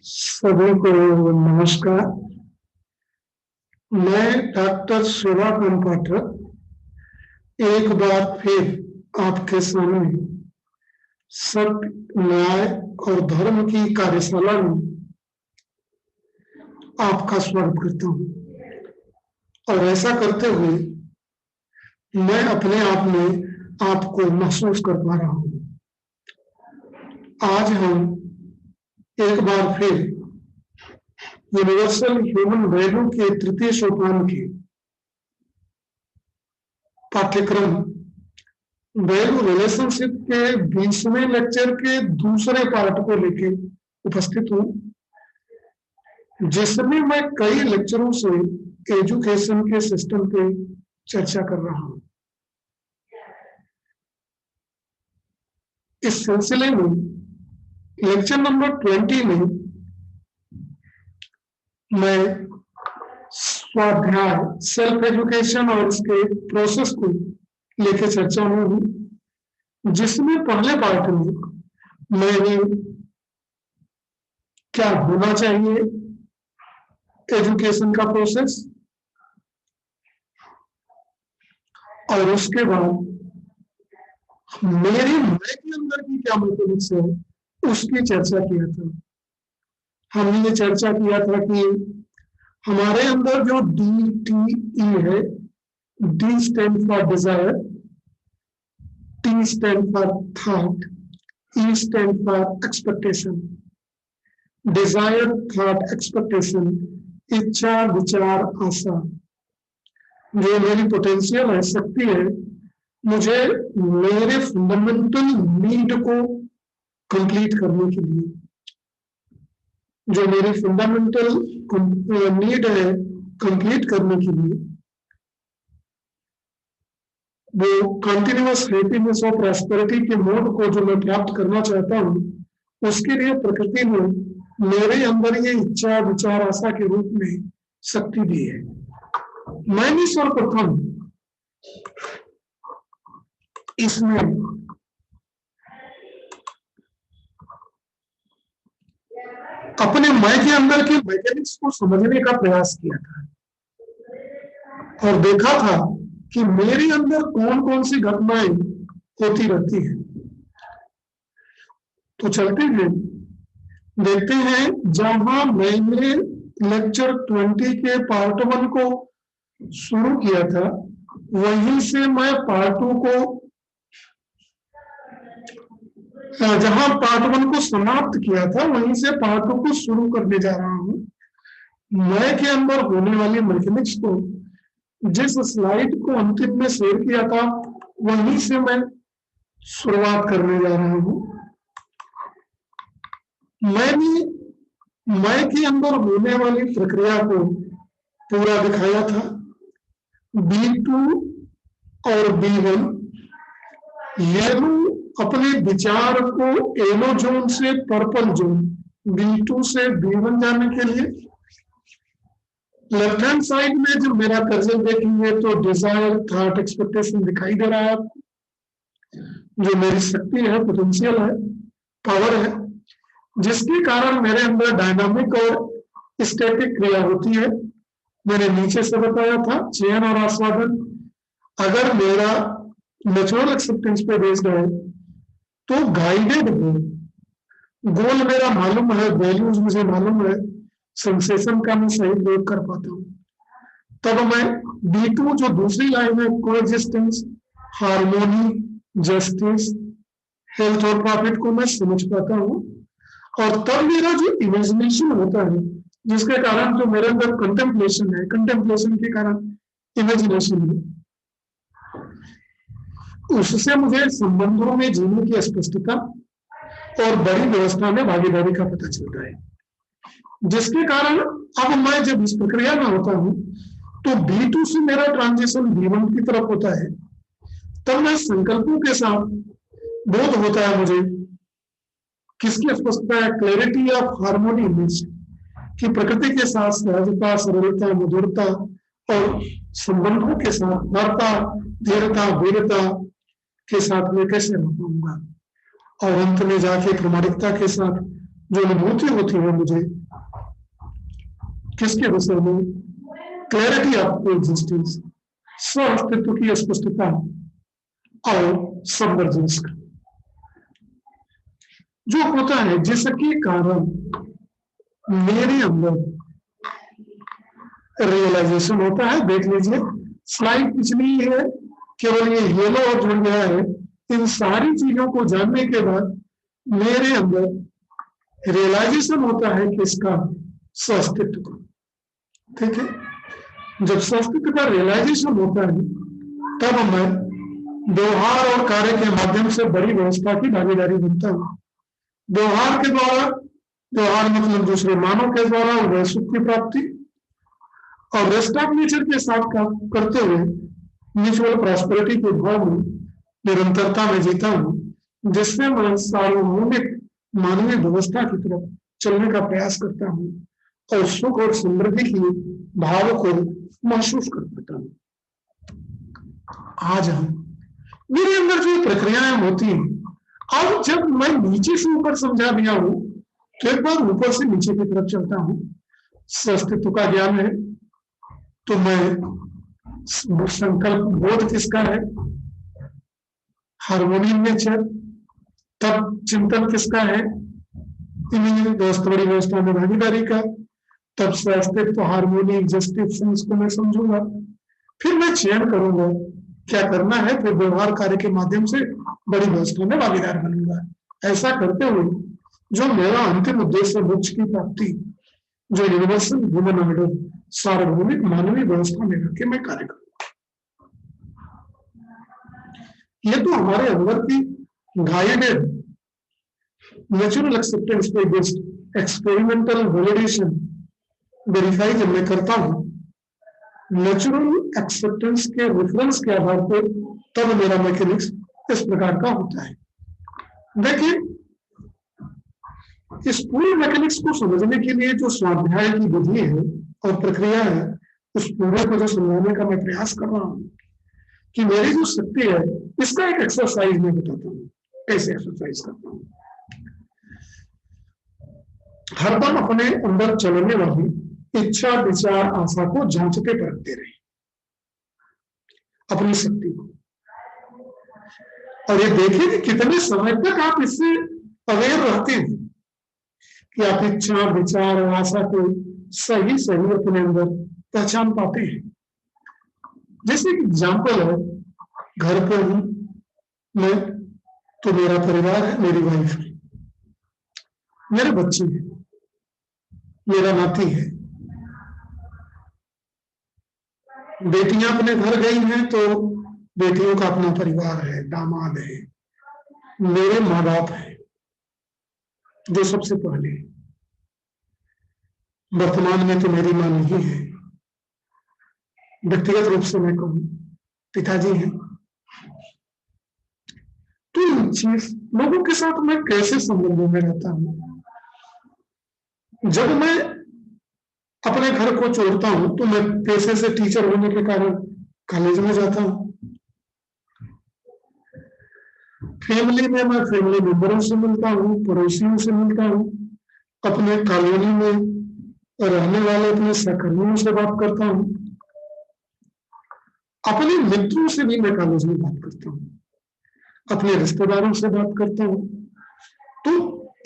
सभी को नमस्कार। मैं डॉक्टर शोभाकांत पाठक एक बार फिर आपके सामने सत्य, न्याय और धर्म की कार्यशाला में आपका स्वागत करता हूं और ऐसा करते हुए मैं अपने आप में आपको महसूस कर पा रहा हूं। आज हम एक बार फिर यूनिवर्सल ह्यूमन वैल्यू के तृतीय सोपान के पाठ्यक्रम वैल्यू रिलेशनशिप के 20वें लेक्चर के दूसरे पार्ट को लेकर उपस्थित हूं, जिसमें मैं कई लेक्चरों से एजुकेशन के सिस्टम पे चर्चा कर रहा हूं। इस सिलसिले में लेक्चर नंबर 20 में मैं स्वाध्याय सेल्फ एजुकेशन और इसके प्रोसेस को लेकर चर्चा में हूं, जिसमें पहले पार्ट में मैंने क्या होना चाहिए एजुकेशन का प्रोसेस और उसके बाद मेरी मैं के अंदर की क्या मैकेनिक्स है उसकी चर्चा किया था। हमने ये चर्चा किया था कि हमारे अंदर जो DTE है, D stand for desire, T stand for thought, E stand for expectation. Desire, thought, expectation, इच्छा, विचार, आशा, जो मेरी पोटेंशियल है, शक्ति है, मुझे मेरे फंडामेंटल नीड को कंप्लीट करने के लिए, जो मेरी फंडामेंटल नीड है कंप्लीट करने के लिए, वो कंटिन्यूअस हैप्पीनेस और प्रॉस्पेरिटी के मोड को जो मैं प्राप्त करना चाहता हूँ, उसके लिए प्रकृति ने मेरे अंदर ये इच्छा, विचार, आशा के रूप में शक्ति दी है। मैंने सर्वप्रथम इसमें अपने मैं के अंदर के मैकेनिक्स को समझने का प्रयास किया था और देखा था कि मेरे अंदर कौन कौन सी घटनाएं होती रहती हैं। तो चलते हैं, देखते हैं, जहां मैंने लेक्चर 20 के पार्ट 1 को शुरू किया था, वहीं से मैं पार्ट 2 को, जहां पार्ट 1 को समाप्त किया था, वहीं से पार्ट 2 को शुरू करने जा रहा हूं। मैं के अंदर होने वाली मैकेनिक्स को, जिस स्लाइड को अंतिम में शेयर किया था, वहीं से मैं शुरुआत करने जा रहा हूं। मैंने मैं के अंदर होने वाली प्रक्रिया को पूरा दिखाया था। B2 और B1 ये अपने विचार को येलो जोन से पर्पल जोन, B2 से B1 जाने के लिए, लेफ्ट हैंड साइड में जब मेरा कर्सर देखेंगे तो डिजायर, थॉट, एक्सपेक्टेशन दिखाई दे रहा है आपको, जो मेरी शक्ति है, पोटेंशियल है, पावर है, जिसके कारण मेरे अंदर डायनामिक और स्टैटिक क्रिया होती है। मैंने नीचे से बताया था, चयन और आस्वादन। अगर मेरा नेचुरल एक्सेप्टेंस पे बेस्ड है तो गाइडेड गोल मेरा मालूम है, वैल्यूज मुझे मालूम है, सेंसेशन का मैं सही प्रयोग कर पाता हूँ, तब मैं B2 जो दूसरी लाइन है, कोएग्जिस्टेंस, हार्मोनी, जस्टिस, हेल्थ और प्रॉफिट को मैं समझ पाता हूँ। और तब मेरा जो इमेजिनेशन होता है, जिसके कारण जो मेरे अंदर कंटेम्पलेशन है, कंटेम्पलेशन के कारण इमेजिनेशन है, उससे मुझे संबंधों में जीने की स्पष्टता और बड़ी व्यवस्था में भागीदारी का पता चलता है, जिसके कारण अब मैं जब इस प्रक्रिया में होता हूं तो B2 से मेरा ट्रांजिशन B1 की तरफ होता है। तब मैं संकल्पों के साथ बोध होता है मुझे किसकी स्पष्टता है, क्लैरिटी ऑफ हार्मोनी इमेज, कि प्रकृति के साथ सहजता, सरलता, मधुरता और संबंधों के साथ वार्ता, धीरता, वीरता के साथ मैं कैसे रह पाऊंगा, और अंत में जाके प्रामाणिकता के साथ जो अनुभूति होती है मुझे किसके विषय में, क्लैरिटी ऑफ एग्जिस्टेंस, स्व अस्तित्व की स्पष्टता और सबमर्जेंस का जो होता है, जिसके कारण मेरे अंदर रियलाइजेशन होता है। देख लीजिए स्लाइड पिछली है, केवल ये येलो और जुड़ गया है। इन सारी चीजों को जानने के बाद मेरे अंदर रियलाइजेशन होता है कि इसका स्वास्तित्व का, ठीक है। जब स्वास्तित्व का रियलाइजेशन होता है तब मैं व्यवहार और कार्य के माध्यम से बड़ी व्यवस्था की भागीदारी बनता हूँ। व्यवहार के द्वारा, व्यवहार मतलब दूसरे मानव के द्वारा वह सुख की प्राप्ति, और रेस्ट ऑफ नेचर के साथ काम करते हुए म्यूचुअल प्रॉस्पेरिटी के भाव में निरंतरता में जीता हूँ, जिससे मैं सार्वभौमिक मानवीय व्यवस्था की तरफ चलने का प्रयास करता हूँ और सुख और समृद्धि की भाव को महसूस कर पाता हूँ। आज हम मेरे अंदर जो प्रक्रियाएं होती हैं, अब जब मैं नीचे से ऊपर समझा दिया हूं तो एक बार ऊपर से नीचे की तरफ चलता हूं। अस्तित्व का ज्ञान है तो मैं संकल्प बोध किसका है, हार्मोनियम नेचर, तब चिंतन किसका है, बड़ी व्यवस्था में भागीदारी का, तब अस्तित्व हार्मोनी जस्टिस को मैं समझूंगा। फिर मैं चयन करूंगा क्या करना है, फिर व्यवहार कार्य के माध्यम से बड़ी व्यवस्था में भागीदार बनूंगा। ऐसा करते हुए जो मेरा अंतिम उद्देश्य मोक्ष की प्राप्ति, जो यूनिवर्सल ह्यूमन ऑर्डर, सार्वभौमिक मानवीय व्यवस्था में रख के मैं कार्य करूंगा। ये तो हमारे अंदर की गाइडेड नेचुरल एक्सेप्टेंस पे बेस्ड एक्सपेरिमेंटल वैलिडेशन वेरीफाई जब मैं करता हूं नेचुरल एक्सेप्टेंस के रेफरेंस के आधार पर, तब मेरा मैकेनिक्स इस प्रकार का होता है। देखिए इस पूरे मैकेनिक्स को समझने के लिए जो स्वाध्याय की विधि है और प्रक्रिया है, उस पूरे को जो समझाने का मैं प्रयास कर रहा हूं कि मेरी जो शक्ति है, इसका एक एक्सरसाइज मैं बताता हूँ कैसे एक्सरसाइज करता हूँ। हरदम अपने अंदर चलने वाली इच्छा विचार आशा को जांचते परखते रहे, अपनी शक्ति को, और ये देखिए कि कितने समय तक आप इससे अवेयर रहते हैं कि आप इच्छा विचार और आशा को सही सही अपने अंदर पहचान पाते हैं। जैसे कि एग्जाम्पल है, घर पर हूं मैं तो मेरा परिवार है, मेरी वाइफ है, मेरे बच्चे हैं, मेरा नाती है, बेटियां अपने घर गई हैं तो बेटियों का अपना परिवार है, दामाद है, मेरे माँ बाप है जो सबसे पहले। वर्तमान में तो मेरी मां नहीं है, व्यक्तिगत रूप से मैं कहूं पिताजी हैं। तो इन चीज लोगों के साथ मैं कैसे संबंधों में रहता हूं। जब मैं अपने घर को छोड़ता हूं तो मैं पेशे से टीचर होने के कारण कॉलेज में जाता हूं। फैमिली में मैं फैमिली मेंबरों से मिलता हूँ, पड़ोसियों से मिलता हूँ, अपने कॉलोनी में रहने वाले अपने सहकर्मियों से बात करता हूँ, अपने मित्रों से भी मैं कॉलेज में बात करता हूँ, अपने रिश्तेदारों से बात करता हूँ। तो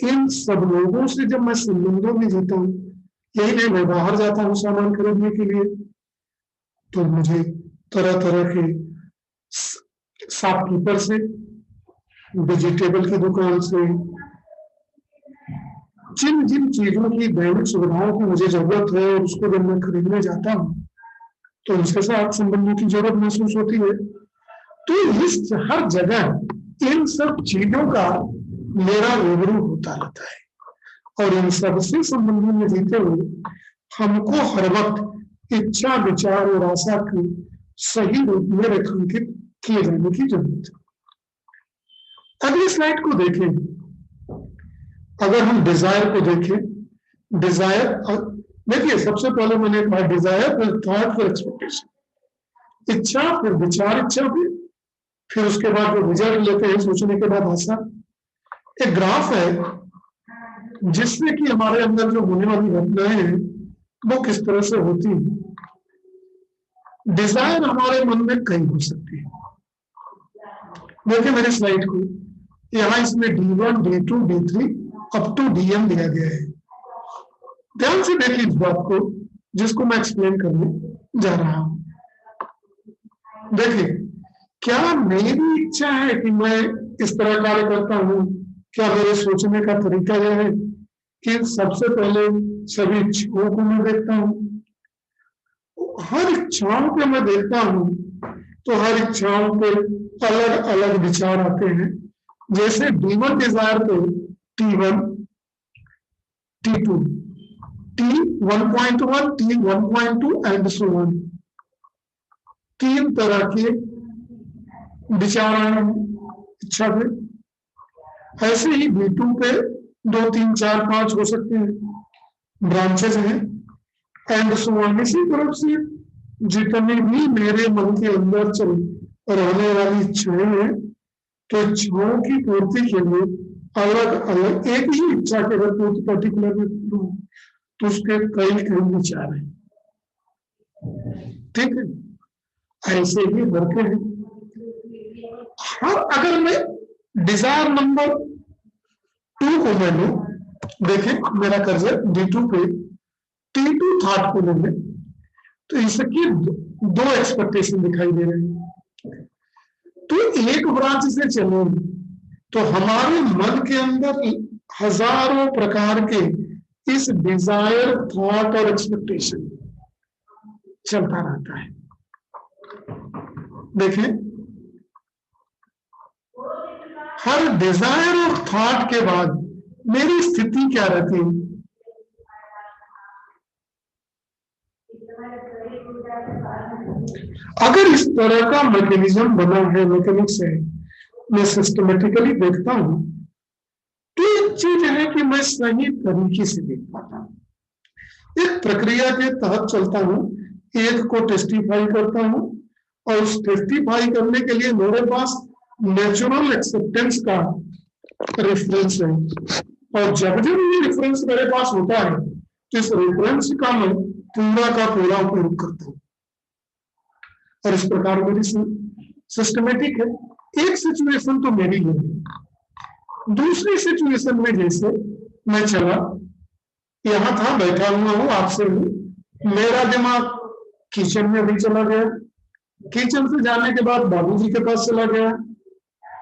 इन सब लोगों से जब मैं संबंधों में जीता हूँ, यही नहीं मैं बाहर जाता हूँ सामान खरीदने के लिए, तो मुझे तरह तरह के शॉपकीपर से, वेजिटेबल की दुकान से, जिन जिन चीजों की दैनिक सुविधाओं की मुझे जरूरत है और उसको जब मैं खरीदने जाता हूँ तो उनके साथ संबंधों की जरूरत महसूस होती है। तो इस हर जगह इन सब चीजों का मेरा रूबरू होता रहता है, और इन सबसे संबंधों में जीते हुए हमको हर वक्त इच्छा विचार और आशा की सही रूप में रेखांकित किए जाने की जरूरत है। अगली स्लाइड को देखें। अगर हम डिजायर को देखें, डिजायर देखिए सबसे पहले मैंने कहा डिजायर फिर थॉट फिर एक्सपेक्टेशन, इच्छा फिर विचार, इच्छा फिर उसके बाद जो रिजल्ट लेते हैं सोचने के बाद आशा। एक ग्राफ है जिससे कि हमारे अंदर जो होने वाली घटनाएं हैं वो किस तरह से होती हैं। डिजायर हमारे मन में कई हो सकती है। देखिए मेरे स्लाइड को, यहाँ इसमें D1, D2, D3 up to DM दिया गया है। ध्यान से देखिए इस बात को जिसको मैं एक्सप्लेन करने जा रहा हूं। देखिए, क्या मेरी इच्छा है कि मैं इस तरह कार्य करता हूं? क्या मेरे सोचने का तरीका यह है कि सबसे पहले सभी इच्छाओं को मैं देखता हूं? हर इच्छाओं पे मैं देखता हूं तो हर इच्छाओं पे अलग अलग विचार आते हैं। जैसे D1 डिजायर पे T1, T2, T1.1, T1.2 and so on, 3 तरह के विचार आए इच्छा पे। ऐसे ही B2 पे 2, 3, 4, 5 हो सकते हैं, ब्रांचेस हैं एंड सो ऑन। इसी तरफ से जितने भी मेरे मन के अंदर चल रहने वाली इच्छाएं हैं, तो इच्छाओं की पूर्ति के लिए अलग अलग एक ही इच्छा के अगर पूर्ति पर्टिकुलर में तो उसके कई कई विचार हैं। ठीक है, ऐसे ही बढ़ते हैं। हाँ, अगर मैं डिजायर नंबर 2 को मैं लूं, देखें मेरा कर्सर D2 पे T2 थॉट को ले, तो इसकी 2 एक्सपेक्टेशन दिखाई दे रहे हैं। तो एक ब्रांच से चले तो हमारे मन के अंदर हजारों प्रकार के इस डिजायर, थॉट और एक्सपेक्टेशन चलता रहता है। देखें, हर डिजायर और थॉट के बाद मेरी स्थिति क्या रहती है? अगर इस तरह का मैकेनिज्म बना है, मैकेनिक्स है, मैं सिस्टमेटिकली देखता हूं तो एक चीज है कि मैं सही तरीके से देख पाता हूं। एक प्रक्रिया के तहत चलता हूं, एक को टेस्टिफाई करता हूं और उस टेस्टिफाई करने के लिए मेरे पास नेचुरल एक्सेप्टेंस का रेफरेंस है। और जब जब ये रेफरेंस मेरे पास होता है तो इस रेफरेंस का मैं पूरा का पूरा उपयोग करता हूं और इस प्रकार मेरी सिस्टमेटिक है। एक सिचुएशन तो मेरी है। दूसरी सिचुएशन में जैसे मैं चला, यहां था, बैठा हुआ हूं, आपसे हूं, मेरा दिमाग किचन में भी चला गया। किचन से जाने के बाद बाबूजी के पास चला गया।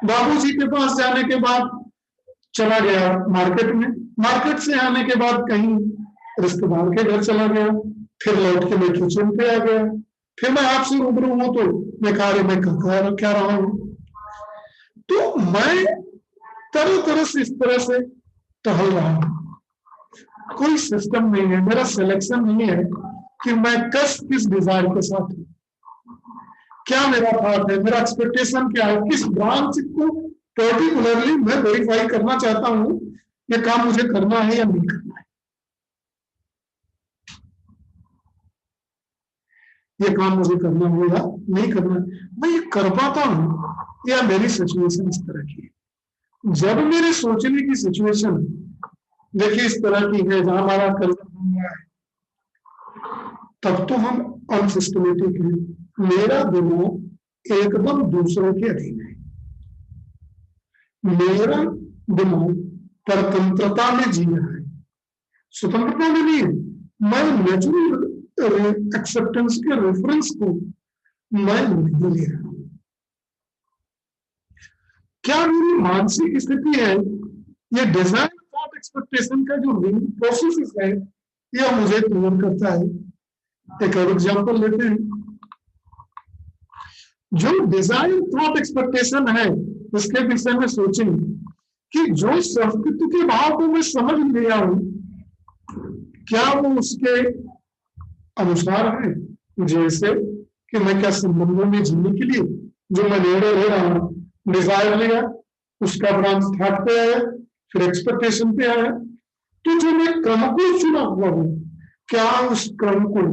बाबूजी के पास जाने के बाद चला गया मार्केट में। मार्केट से आने के बाद कहीं रिश्तेदार के घर चला गया। फिर लौट के मैं किचन पे आ गया। फिर मैं आपसे रूबरू हूं तो मैं कार्य में क्या रहा हूं। तो मैं तरह तरह से इस तरह से टहल रहा हूं। कोई सिस्टम नहीं है, मेरा सिलेक्शन नहीं है कि मैं किस डिजायर के साथ हूं, क्या मेरा पार्ट है, मेरा एक्सपेक्टेशन क्या है, किस ब्रांच को पर्टिकुलरली मैं वेरीफाई करना चाहता हूं, ये काम मुझे करना है या नहीं करना है, ये काम मुझे करना है या नहीं करना है, मैं ये कर पाता हूं या मेरी सिचुएशन इस तरह की है। जब मेरे सोचने की सिचुएशन देखिए इस तरह की है जहां हमारा कर्जा बन रहा है, तब तो हम अनसिस्टमेटिक हैं। मेरा दिमाग एकदम दूसरों के अधीन है। मेरा दिमाग परतंत्रता में जी रहा है, स्वतंत्रता में नहीं है। मैं नेचुरल एक्सेप्टेंस के रेफरेंस को मैं नहीं ले रहा हूं। क्या मेरी मानसिक स्थिति है, ये डिजायर थॉट एक्सपेक्टेशन का जो प्रोसेस है, यह मुझे क्लियर करता है। एक और एग्जांपल लेते हैं। जो डिजायर थॉट एक्सपेक्टेशन है, इसके विषय में सोचें कि जो संस्कृति के भाव को मैं समझ लिया हूं, क्या वो उसके अनुसार है। जैसे कि मैं क्या संबंधों में जीने के लिए जो मैं निर्णय ले रहा हूं, डिजायर लिया, उसका ब्रांच थॉट पे आया, फिर एक्सपेक्टेशन पे आया, तो जो मैं क्रम को चुना हुआ हूं, क्या उस क्रम को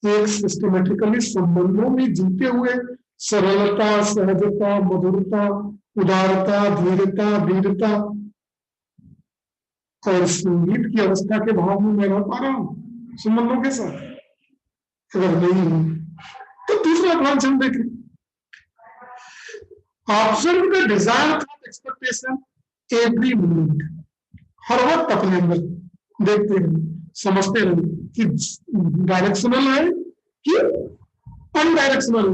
एक सिस्टमेटिकली संबंधों में जीते हुए सरलता, सहजता, मधुरता, उदारता, धीरता, वीरता, और संगीत की अवस्था के भाव में मैं रह पा रहा हूं संबंधों के साथ, अगर नहीं हूं तो दूसरा ब्रांच हम देखें, observe the desire thought expectation every moment. हर वक्त अपने अंदर देखते हैं, समझते हैं कि डायरेक्शनल है कि अनडायरेक्शनल,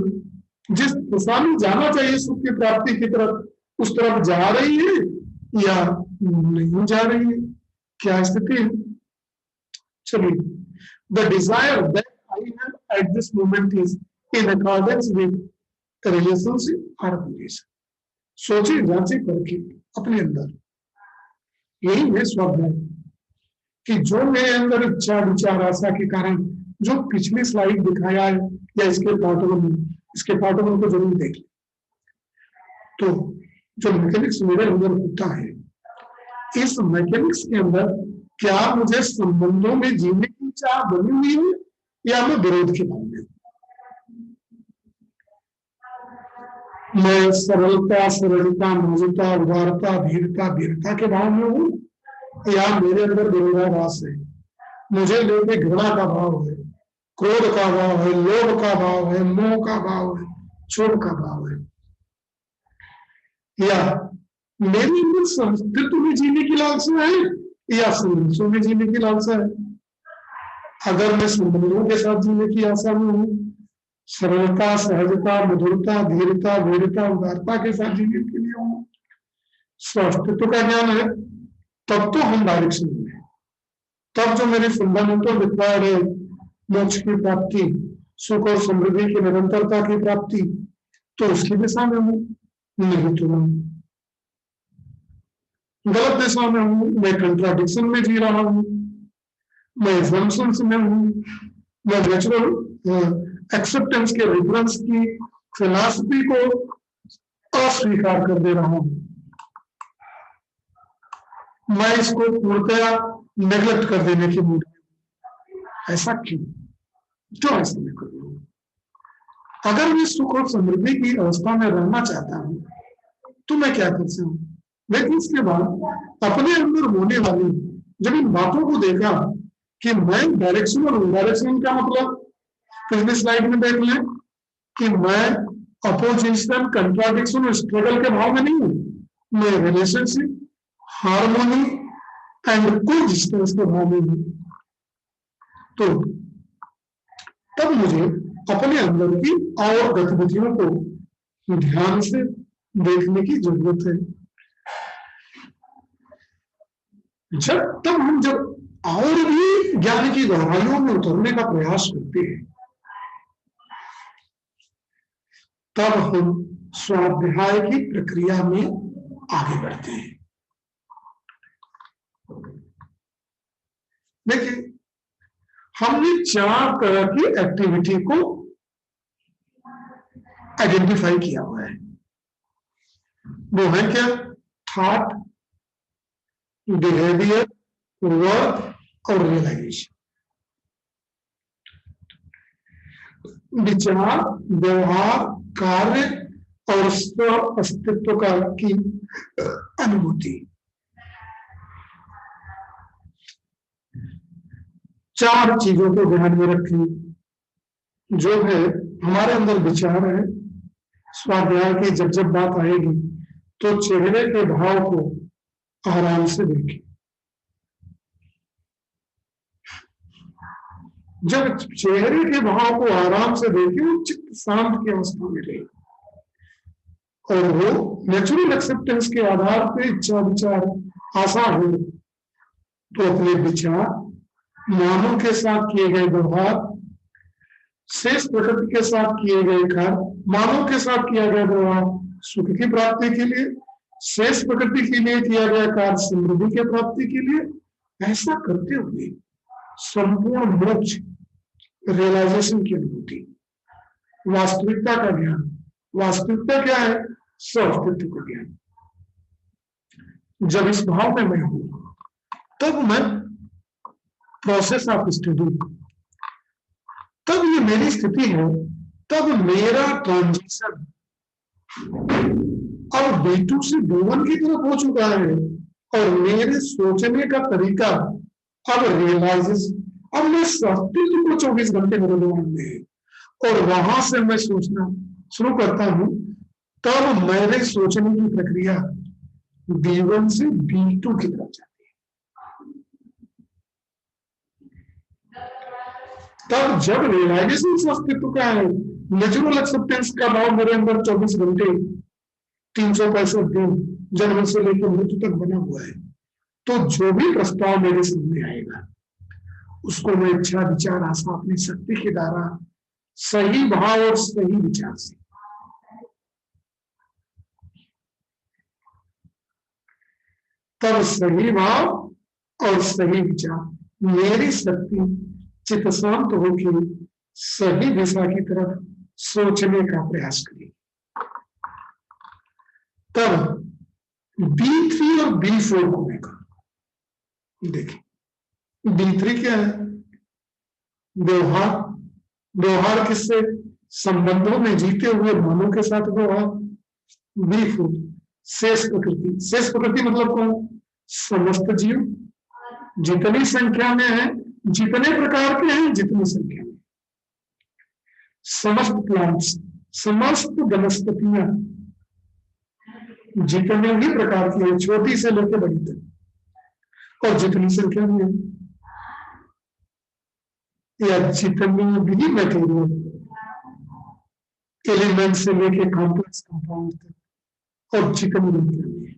जिस दिशा में जाना चाहिए सुख की प्राप्ति की तरफ उस तरफ जा रही है या नहीं जा रही है, क्या स्थिति है। चलिए, the desire that I have at this moment is in accordance with relationship और रिलेशन। सोचे जांचे करके अपने अंदर, यही है स्वाध्याय, कि जो मेरे अंदर इच्छा विचार आशा के कारण जो पिछली स्लाइड दिखाया है या इसके पार्ट वन को जरूर देख लें। तो जो मैकेनिक्स मेरे अंदर होता है, इस मैकेनिक्स के अंदर क्या मुझे संबंधों में जीने की चाह बनी हुई है या मैं विरोध के भाव में, मैं सरलता सरलता मौजूदा उदारता धीरता वीरता के भाव में हूँ या मेरे अंदर विरोधाभास है, मुझे लेके घृणा का भाव है, क्रोध का भाव है, लोभ का भाव है, मोह का भाव है, क्षोभ का भाव है, या मेरी अंदर संस्कृत में जीने की लालसा है या संघर्षों में जीने की लालसा है। अगर मैं संबंधों के साथ जीने की आशा में हूँ, सरलता सहजता मधुरता धीरता वीरता उदारता के साथ जीने के लिए हूँ, स्वास्थ्य का ज्ञान है, तब तो हम डायरेक्शन में, तब जो मेरी फंडामेंटल रिक्वायर्ड है मोक्ष की प्राप्ति, सुख और समृद्धि की निरंतरता की प्राप्ति, तो उसकी दिशा में हूँ। नहीं तो मैं गलत दिशा में हूँ, मैं कंट्राडिक्शन में जी रहा हूँ, मैं एग्जाम्पन्स में हूँ, मैं नेचुरल एक्सेप्टेंस के रिफरेंस की फिलॉसफी को अस्वीकार कर दे रहा हूँ, मैं इसको पूर्णतया नेग्लेक्ट कर देने की मूड में। ऐसा क्यों ऐसा मैं कर रहा हूं? अगर मैं सुख और समृद्धि की अवस्था में रहना चाहता हूं तो मैं क्या कर सकता हूं? लेकिन इसके बाद अपने अंदर होने वाली जब इन बातों को देखा कि मैं डायरेक्शनल हूं, डायरेक्शनल का मतलब पिछली स्लाइड में देख लें कि मैं अपोजिशन कंट्राडिक्शन और स्ट्रगल के भाव में नहीं हूं, मैं रिलेशनशिप हार्मोनी एंड कोएग्जिस्टेंस के भाव में हूं। तो तब मुझे अपने अंदर की और गतिविधियों को ध्यान से देखने की जरूरत है। जब और भी ज्ञान की गहराइयों में उतरने का प्रयास करते हैं, तब हम स्वाध्याय की प्रक्रिया में आगे बढ़ते हैं। देखिए, हमने 4 तरह की एक्टिविटी को आइडेंटिफाई किया हुआ है। वो है क्या? थॉट, बिहेवियर, वर्क और रियलाइजेशन। विचार, व्यवहार, कार्य और स्व अस्तित्व का की अनुभूति। 4 चीजों को ध्यान में रखें। जो है हमारे अंदर विचार है, स्वाध्याय की जब बात आएगी तो चेहरे के भाव को आराम से देखें। जब चेहरे के भाव को आराम से देखें, चित्त शांत की अवस्था में रहे और वो नेचुरल एक्सेप्टेंस के आधार पे इच्छा विचार आशा हो तो अपने विचार, मानव के साथ किए गए व्यवहार, शेष प्रकृति के साथ किए गए कार्य, मानव के साथ किया गया व्यवहार सुख की प्राप्ति के लिए, शेष प्रकृति के लिए किया गया कार्य समृद्धि के प्राप्ति के लिए, ऐसा करते हुए संपूर्ण मोक्ष रियलाइजेशन की अनुभूति, वास्तविकता का ज्ञान। वास्तविकता क्या है? स्व-अस्तित्व का ज्ञान। जब इस भाव में मैं हूं तब मैं प्रोसेस ऑफ स्टडी, तब ये मेरी स्थिति है, तब मेरा ट्रांजिशन अब B2 से B1 की तरफ हो चुका है और मेरे सोचने का तरीका अब रियलाइजेस, अब मैं अस्तित्व को 24 घंटे मेरे दिमाग में है और वहां से मैं सोचना शुरू करता हूं, तब मेरे सोचने की प्रक्रिया B1 से B2 की तरफ जाती है। तब जब रियलाइजेशन अस्तित्व का है, नेचुरल एक्सेप्टेंस का भाव मेरे अंदर 24 घंटे 365 दिन जन्म से लेकर मृत्यु तक बना हुआ है, तो जो भी प्रस्ताव मेरे सामने आएगा उसको मैं इच्छा विचार आशा अपनी शक्ति के द्वारा सही भाव और सही विचार से, तब सही भाव और सही विचार मेरी शक्ति चित्त शांत होकर सही दिशा की तरफ सोचने का प्रयास करेगी। तब B3 और B4 को लेकर देखिए, B3 क्या है? व्यवहार। व्यवहार किससे? संबंधों में जीते हुए मनों के साथ व्यवहार। B4 शेष प्रकृति। शेष प्रकृति मतलब कौन? समस्त जीव, जितनी संख्या में है, जितने प्रकार के हैं, जितनी संख्या में, समस्त प्लांट्स, समस्त वनस्पतियां जितने भी प्रकार की है, छोटी से लेकर बड़ी तक, और जितनी संख्या में या जितनी भी मटेरियल एलिमेंट से लेके कॉम्प्लेक्स कंपाउंड तक, और जितनी मात्रा में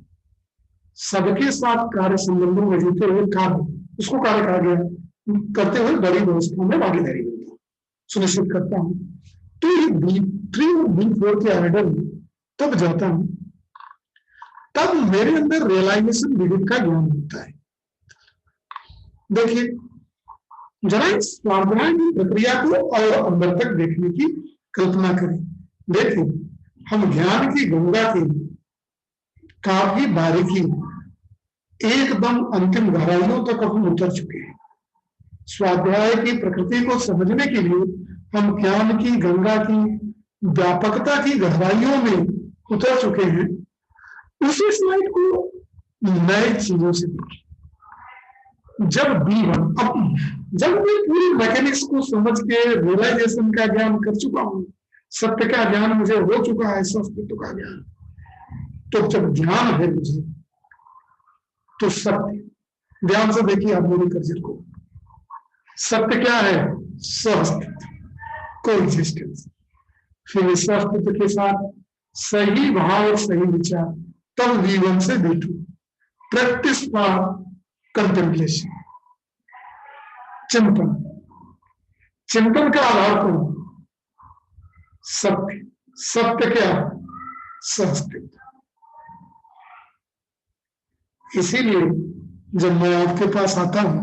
सबके साथ कार्य संबंधों में जुड़ते हुए कार्य, उसको कार्य कहा गया, करते हुए बड़ी व्यवस्था में भागीदारी मिलता सुनिश्चित करता हूं। तो ये B3 और B4 के ऑर्डर में तब जाता हूं, तब मेरे अंदर रियलाइजेशन विवेक का ज्ञान होता है। देखिए जरा इस स्वाध्याय की प्रक्रिया को और अंदर तक देखने की कल्पना करें। देखिए हम ज्ञान की गंगा की काफी बारीकी एकदम अंतिम गहराइयों तक हम उतर चुके हैं। स्वाध्याय की प्रकृति को समझने के लिए हम ज्ञान की गंगा की व्यापकता की गहराइयों में उतर चुके हैं। उसी स्लाइड को नए चीजों से देखें। जब B1, अब जब मैं पूरी मैकेनिक्स को समझ के रियलाइजेशन का ज्ञान कर चुका हूं, सत्य का ज्ञान मुझे हो चुका है, अस्तित्व का ज्ञान, तो जब ज्ञान है मुझे, तो सत्य, ध्यान से देखिए आप मेरे कर्जर को, सत्य क्या है? स्वास्तित्व, कोएग्जिस्टेंस। फिर इस अस्तित्व के साथ सही भाव और सही विचार, तब B1 से B2 प्रैक्टिस फॉर कंटेम्पलेशन, चिंतन। चिंतन का आधार कौन? सत्य। सत्य क्या? सहस्तित्व। इसीलिए जब मैं आपके पास आता हूं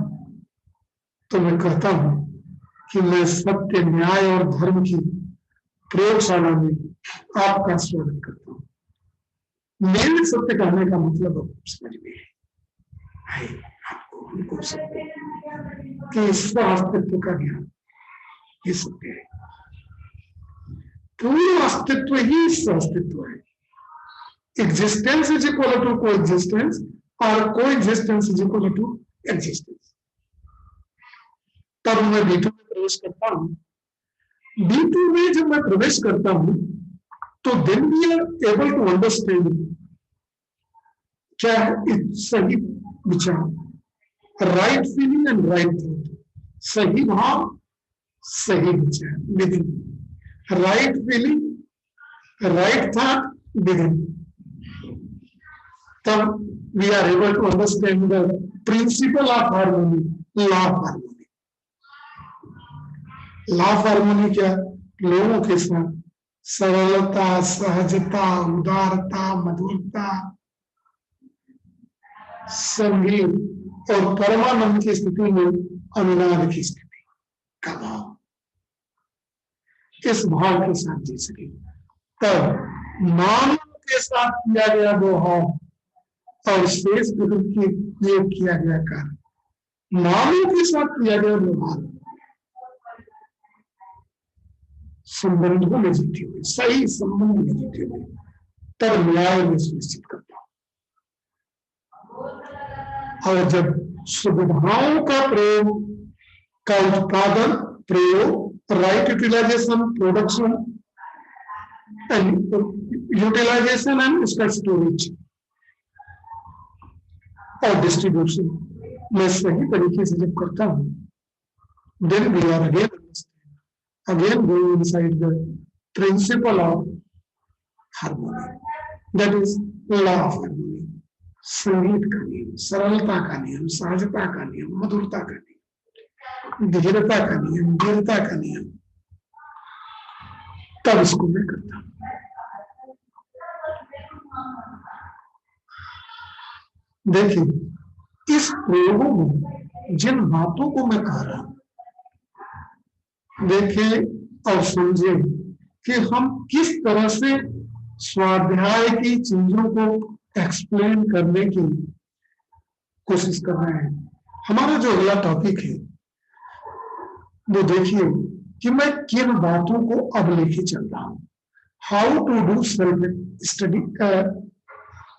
तो मैं कहता हूं कि मैं सत्य, न्याय और धर्म की प्रयोगशाला में आपका स्वागत करता हूं। मेरे सत्य कहने का मतलब अब समझ में है आपको, हमको सत्य कि इसका अस्तित्व का ज्ञान, ये सत्य है। पूर्ण अस्तित्व ही अस्तित्व है। Existence is equal to coexistence और coexistence is equal to existence. तब मैं B2 में प्रवेश करता हूं। B2 में जब मैं प्रवेश करता हूं तो then we are able to understand क्या है सही विचार, right feeling and right thought. सही भाव, सही विचार, within right feeling, right thought, within. तब we are able to understand the principle of harmony, law of harmony. Law of harmony क्या? लोगों के साथ सरलता, सहजता, उदारता, मधुरता, संगीत और परमानंद की स्थिति में अनुराग की स्थिति का भाव, इस भाव के साथ जी सके। तब मानव के साथ किया गया व्यवहार और शेष प्रकृति के लिए किया गया कार्य, मानव के साथ किया गया व्यवहार संबंधों में जीते हुए, सही संबंध में जीते हुए, तब न्याय में सुनिश्चित करता हूं। और जब सुविधाओं का प्रयोग का उत्पादन, प्रयोग, right utilization, production and utilization and उसका स्टोरेज और डिस्ट्रीब्यूशन मैं सही तरीके से जब करता हूं, then we are again going inside the principle of harmony, that is law of harmony. संगीत का नियम, सरलता का नियम, सहजता का नियम, मधुरता का नियम, धीरता का नियम, वीरता का नियम, तब इसको मैं करता हूं। देखिए इस प्रयोगों में जिन बातों को मैं कह रहा हूं, देखिए और समझे कि हम किस तरह से स्वाध्याय की चीजों को एक्सप्लेन करने की कोशिश कर रहे हैं। हमारा जो अगला टॉपिक है वो देखिए कि मैं किन बातों को अब लेके चल रहा हूं। How to do self study,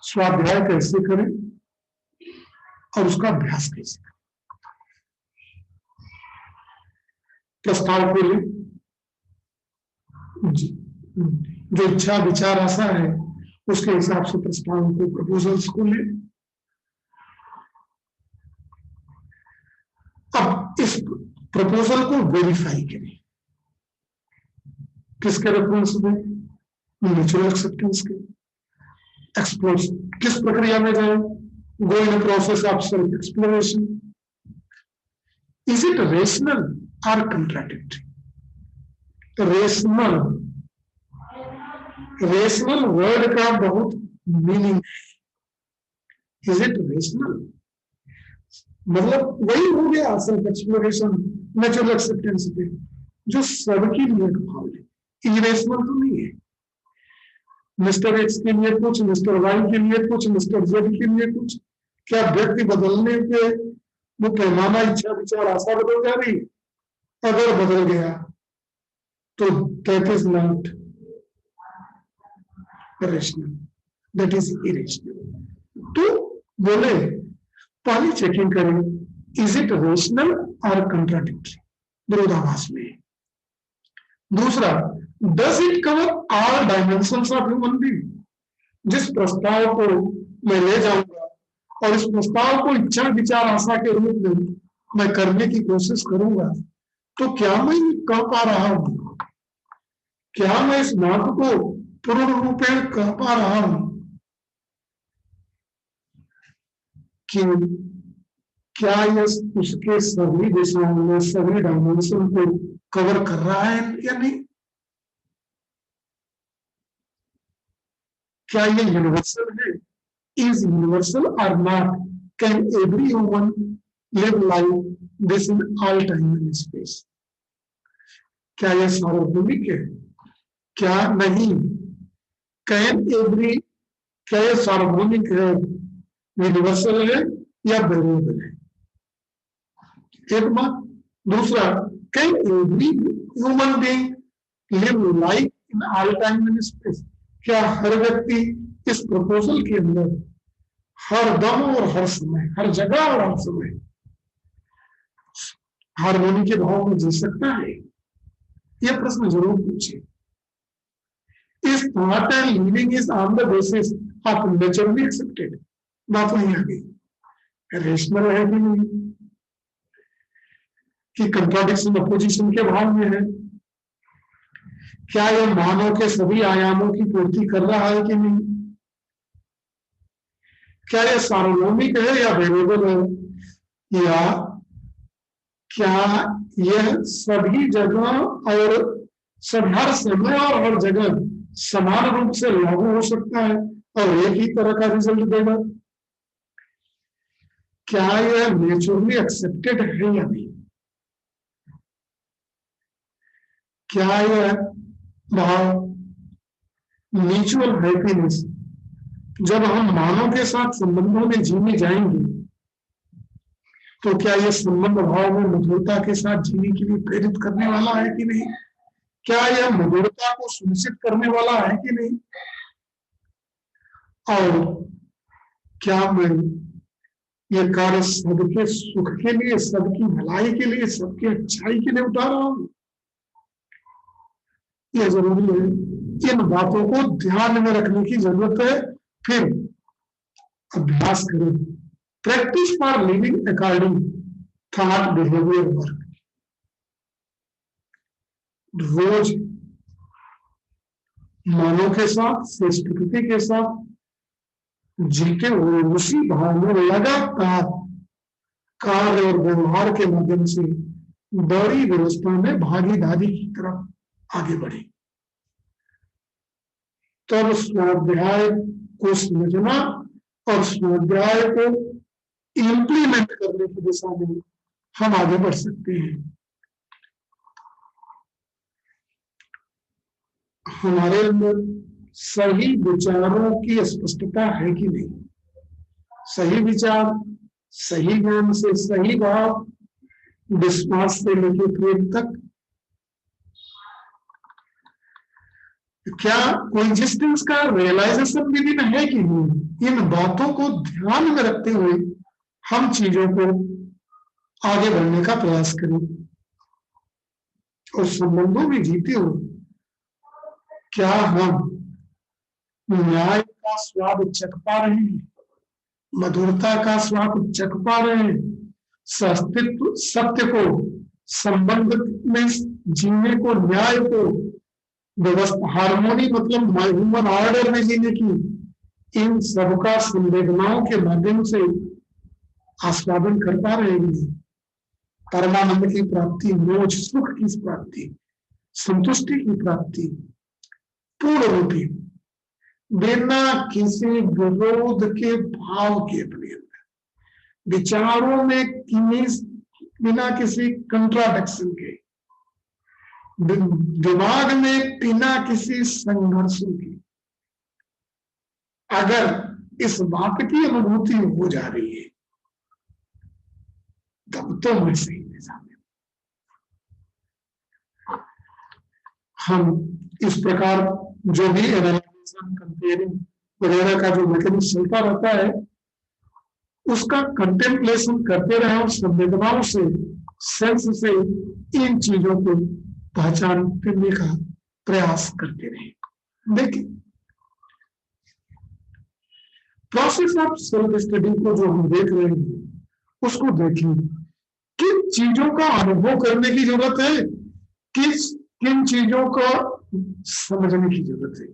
स्वाध्याय कैसे करें और उसका अभ्यास कैसे करें। प्रस्ताव को ले, जो इच्छा विचार आशा है उसके हिसाब से प्रस्ताव को, प्रपोजल्स को ले। अब इस प्रपोजल को वेरीफाई करें, किसके रेफरेंस में, म्यूचुअल एक्सेप्टेंस के। एक्सप्लोर, किस प्रक्रिया में जाए, go in process of self exploration. Is it rational और कंट्राडिक्टरी? रेशनल, रेशनल वर्ड का बहुत मीनिंग है। इज इट रेशनल मतलब वही हो गया सेल्फ एक्सप्लोरेशन, नेचुरल एक्सेप्टेंस पे, जो सबके लिए भाव है। इरेशनल तो नहीं है। मिस्टर एक्स के लिए कुछ, मिस्टर वाई के लिए कुछ, मिस्टर जेड के लिए कुछ। क्या व्यक्ति बदलने पे वो पैमाना, इच्छा विचार आशा बदल जा रही? अगर बदल गया तो that is not rational, that is irrational. तो बोले पहली चेकिंग करें, इज इट रेशनल और कंट्राडिक्टरी, विरोधाभास में। दूसरा, does it cover all dimensions of human being? जिस प्रस्ताव को मैं ले जाऊंगा और इस प्रस्ताव को इच्छा विचार आशा के रूप में मैं करने की कोशिश करूंगा, तो क्या मैं कह पा रहा हूं, क्या मैं इस बात को पूर्ण रूपेण कह पा रहा हूं कि क्या ये उसके सभी दिशाओं में, सभी डायमेंशन को कवर कर रहा है या नहीं? क्या ये यूनिवर्सल है? इज यूनिवर्सल और not? Can every human live life this in all time and space? क्या ये सार्वभौमिक है? क्या नहीं? कैन एवरी, क्या ये सार्वभौमिक है, यूनिवर्सल है या वेरिएबल है? एक बात। दूसरा, can every human being live life in all time and space? क्या हर व्यक्ति इस प्रपोजल के अंदर हर दम और हर समय, हर जगह और हर समय हार्मोनी के भाव में जी सकता है? यह प्रश्न जरूर पूछे। इस thought and living is on the basis of naturally accepted, बात नहीं आ गई। रेशनल है कि नहीं, कि कंट्राडिक्शन अपोजिशन के भाव में है? क्या यह मानव के सभी आयामों की पूर्ति कर रहा है कि नहीं? क्या यह सार्वभौमिक है या वेरिएबल है? या क्या यह सभी जगह और हर समय और हर जगह समान रूप से लागू हो सकता है और एक ही तरह का रिजल्ट देगा? क्या यह नेचुरली एक्सेप्टेड है या नहीं? क्या यह भाव म्यूचुअल हैप्पीनेस, जब हम मानव के साथ संबंधों में जीने जाएंगे तो क्या यह संबंध भाव में मधुरता के साथ जीने के लिए प्रेरित करने वाला है कि नहीं? क्या यह मधुरता को सुनिश्चित करने वाला है कि नहीं? और क्या मैं ये कार्य सबके सुख के लिए, सबकी भलाई के लिए, सबकी अच्छाई के लिए उठा रहा हूं, यह जरूरी है। इन बातों को ध्यान में रखने की जरूरत है। फिर अभ्यास करें। Practice for living according thought behaviour work. रोज मानव के साथ, संस्कृति के साथ जीते हुए उसी भाव में लगातार कार्य और व्यवहार के माध्यम से बड़ी व्यवस्था में भागीदारी की तरफ आगे बढ़े। तब स्वाध्याय को समझना और स्वाध्याय को इम्प्लीमेंट करने की दिशा में हम आगे बढ़ सकते हैं। हमारे अंदर सही विचारों की स्पष्टता है कि नहीं? सही विचार, सही ज्ञान से सही भाव, विश्वास से लेकर प्रेम तक, क्या कोई एग्जिस्टेंस का रियलाइजेशन विद इन है कि नहीं? इन बातों को ध्यान में रखते हुए हम चीजों को आगे बढ़ने का प्रयास करें और संबंधों में जीते हुए क्या हम न्याय का स्वाद चख पा रहे हैं, मधुरता का स्वाद चख पा रहे हैं, सस्तित्व, सत्य को, संबंध में जीने को, न्याय को, व्यवस्था, हार्मोनी मतलब ह्यूमन ऑर्डर में जीने की, इन सबका संवेदनाओं के माध्यम से आस्वादन कर पा रहे हैं। परमानंद की प्राप्ति, मोक्ष, सुख की प्राप्ति, संतुष्टि की प्राप्ति पूर्ण रूपी, बिना किसी विरोध के भाव के, अपने अंदर विचारों में बिना किसी कंट्राडिक्शन के, दिमाग में बिना किसी संघर्षों की, अगर इस बात की अनुभूति हो जा रही है तब तो मैं सही दिशा में। हम इस प्रकार जो भी एनालिसिस, कंपेयरिंग वगैरह का जो मैकेनिज्म चलता रहता है उसका कंटेम्पलेशन करते रहे और संवेदनाओं से, सेंस से इन चीजों को पहचान करने का प्रयास करते रहे। देखिए, प्रोसेस ऑफ सेल्फ स्टडी को जो हम देख रहे हैं उसको देखिए, किन चीजों का अनुभव करने की जरूरत है, किन चीजों को समझने की जरूरत है।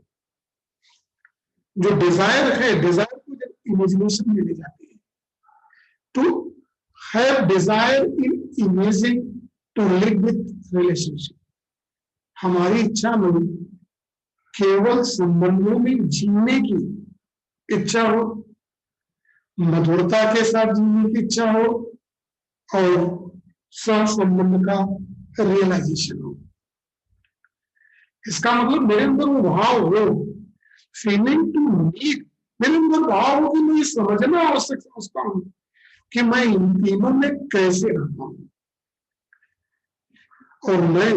जो डिजायर है, डिजायर को जब इमेजिनेशन में ले जाती है तो have desire in imaging to live with relationship. हमारी इच्छा में केवल संबंधों में जीने की इच्छा हो, मधुरता के साथ जीने की इच्छा हो और सह संबंध का रियलाइजेशन हो। इसका मतलब मेरे अंदर वो भाव हो, फीलिंग टू नीड, मेरे अंदर भाव हो कि मैं समझना आवश्यक समझता हूं कि मैं इन तीनों में कैसे रहता हूं और मैं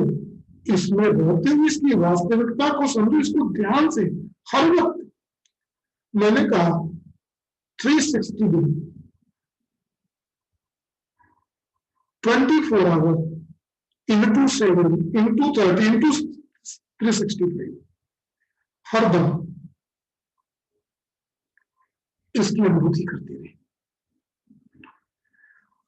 इसमें रहते हुए इसकी वास्तविकता को समझू, इसको ध्यान से हर वक्त। मैंने कहा 360 दिन, 24 आवर इंटू 7 इंटू 30 इंटू 365 हर दम इसकी अनुभूति करते रहे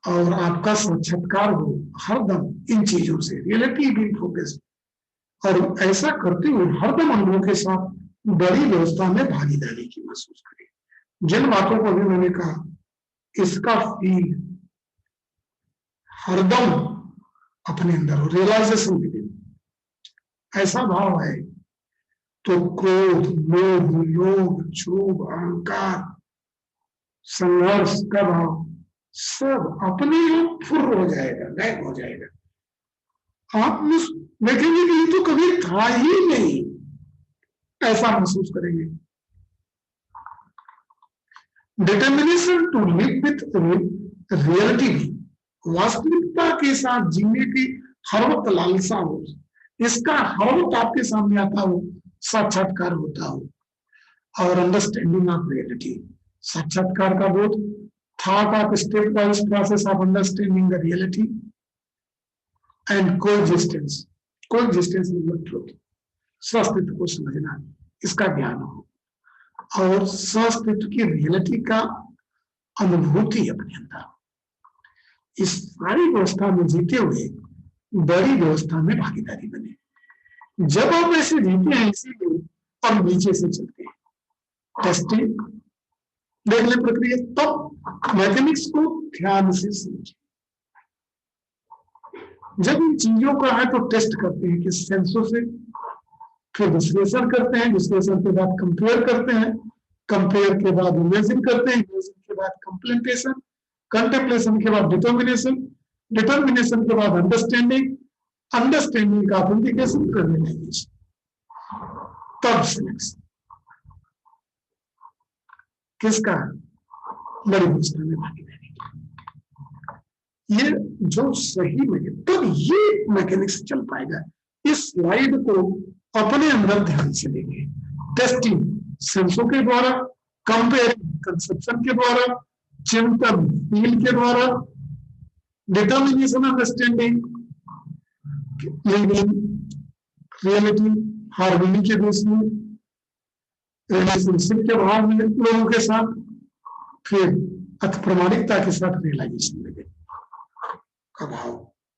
और आपका साक्षात्कार हो हरदम इन चीजों से, रियलिटी बी फोकस, और ऐसा करते हुए हरदम अनुभव के साथ बड़ी व्यवस्था में भागीदारी की महसूस करें। जिन बातों को भी मैंने कहा इसका फील हरदम अपने अंदर हो, रियलाइजेशन भी दे। ऐसा भाव है तो क्रोध, लोभ, लोभ, क्षोभ, अहंकार, संघर्ष का भाव सब अपने आप फुर हो जाएगा, गायब हो जाएगा। आप देखेंगे कि ये तो कभी था ही नहीं, ऐसा महसूस करेंगे। Determination to live with reality, वास्तविकता के साथ जीने की हर वक्त लालसा हो, इसका हर वक्त आपके सामने आता हो, साक्षात्कार होता हो और अंडरस्टैंडिंग ऑफ रियलिटी, साक्षात्कार का बोध, thought of stepwise process of understanding the reality and coexistence. Coexistence मतलब ट्रूथ, सस्तित्व को समझना, इसका ज्ञान हो और सस्तित्व की रियलिटी का अनुभूति अपने अंदर। इस सारी व्यवस्था में जीते हुए बड़ी व्यवस्था में भागीदारी बने। जब आप ऐसे जीते हैं इसीलिए हम नीचे से चलते हैं। टेस्टिंग देख ले प्रक्रिया, तब मैकेनिक्स को ध्यान से समझे। जब इन चीजों का है तो टेस्ट करते हैं किस सेंसों से, फिर विश्लेषण करते हैं, विश्लेषण के बाद कंपेयर करते हैं, कंपेयर के बाद इमेजिन करते हैं, इमेजिन के बाद कंप्लेंटेशन, कंटेम्पलेशन के बाद डिटर्मिनेशन, डिटर्मिनेशन के बाद अंडरस्टैंडिंग, अंडरस्टैंडिंग का ऑथेंटिकेशन, रियलाइजेशन, तब सिलेक्शन। किसका? बड़ी व्यवस्था में भागीदारी। ये जो सही में तब ये मैकेनिक्स चल पाएगा। इस स्लाइड को अपने अंदर ध्यान से लेंगे। टेस्टिंग सेंसों के द्वारा, कंपेयरिंग कंसेप्शन के द्वारा, चिंतन फील के द्वारा, determination understanding, living reality harmony के बेस में, रिलेशनशिप के भाव में लोगों के साथ, फिर अर्थ प्रमाणिकता के साथ रियलाइजेशन में का भाव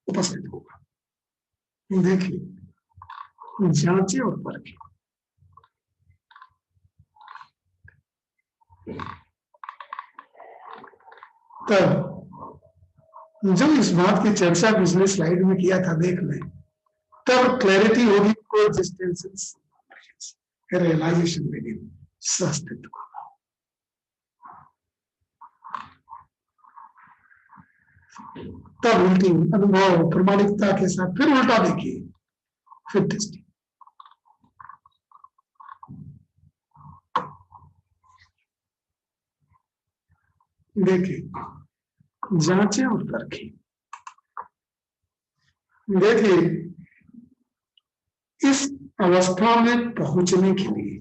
उपस्थित होगा। देखिए, जांचे और परखें। तब जब इस बात की चर्चा पिछले स्लाइड में किया था, देख लें, तब क्लैरिटी होगी कोएग्जिस्टेंस, रियलाइजेशन बिगिन, सस्तित्व का भाव। तब उल्टी अनुभव प्रमाणिकता के साथ, फिर उल्टा देखिए, फिर टेस्टिंग। देखिए, जांचें और परखें। देखिए, इस अवस्था में पहुंचने के लिए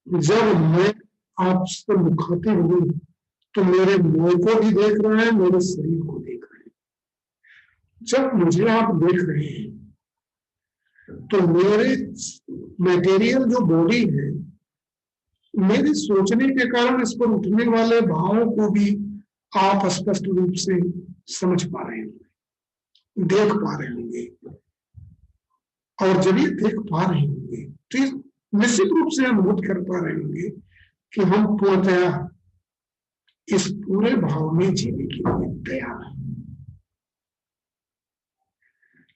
जब मैं आपसे मुखातिब हूं तो मेरे मुंह को भी देख रहे हैं, मेरे शरीर को देख रहे हैं। जब मुझे आप देख रहे हैं तो मेरे मटेरियल जो बॉडी है, मेरे सोचने के कारण इस पर उठने वाले भावों को भी आप स्पष्ट रूप से समझ पा रहे होंगे, देख पा रहे होंगे। और जब ये देख पा रहे होंगे तो निश्चित रूप से अनुभूत कर पा रहे होंगे कि हम पूर्णतया इस पूरे भाव में जीने के लिए तैयार है।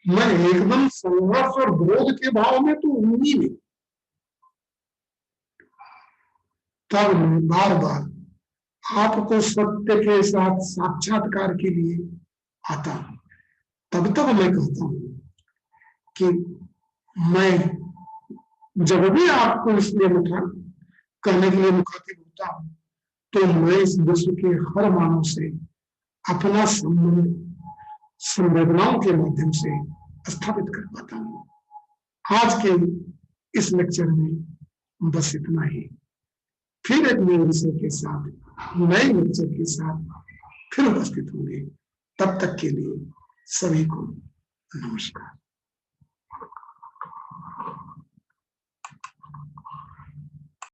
मैं एकदम संघर्ष और विरोध के भाव में तो हूं ही नहीं। तब मैं बार बार आपको सत्य के साथ साक्षात्कार के लिए आता हूं। तब मैं कहता हूं कि मैं जब भी आपको इसलिए करने के लिए मुखातिब होता हूं तो मैं इस विश्व के हर मानव से अपना संबंध संवेदनाओं के माध्यम से स्थापित कर पाता हूं। आज के इस लेक्चर में बस इतना ही। फिर एक नए विषय के साथ, नए लेक्चर के साथ फिर उपस्थित होंगे। तब तक के लिए सभी को नमस्कार।